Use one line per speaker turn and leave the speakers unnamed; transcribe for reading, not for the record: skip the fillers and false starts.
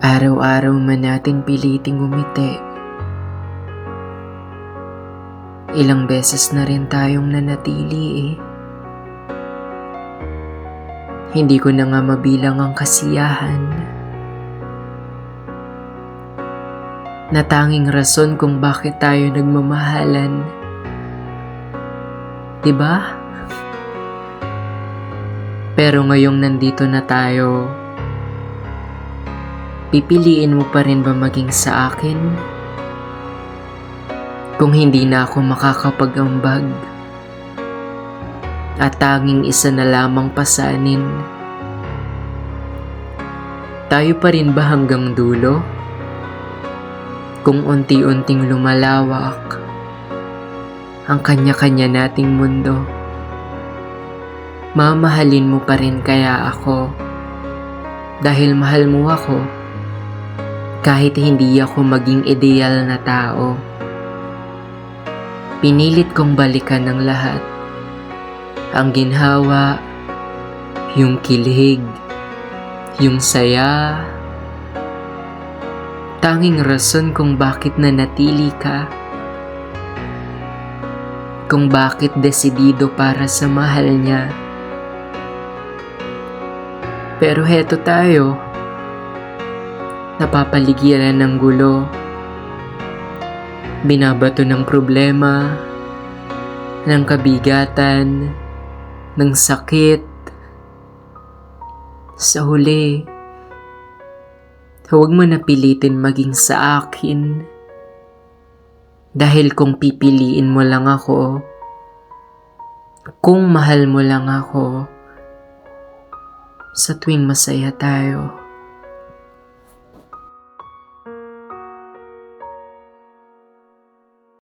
Araw-araw man natin piliting umiti. Ilang beses na rin tayong nanatili Hindi ko na nga mabilang ang kasiyahan. Na tanging rason kung bakit tayo nagmamahalan. Diba? Pero ngayong nandito na tayo, pipiliin mo pa rin ba maging sa akin? Kung hindi na ako makakapag-ambag at tanging isa na lamang pasanin, tayo pa rin ba hanggang dulo? Kung unti-unting lumalawak ang kanya-kanya nating mundo, mamahalin mo pa rin kaya ako dahil mahal mo ako kahit hindi ako maging ideal na tao. Pinilit kong balikan ng lahat. Ang ginhawa, yung kilig, yung saya. Tanging rason kung bakit nanatili ka. Kung bakit desidido para sa mahal niya. Pero heto tayo, napapaligiran ng gulo. Binabato ng problema, ng kabigatan, ng sakit. Sa huli, huwag mo na pilitin maging sa akin. Dahil kung pipiliin mo lang ako, kung mahal mo lang ako, sa tuwing masaya tayo,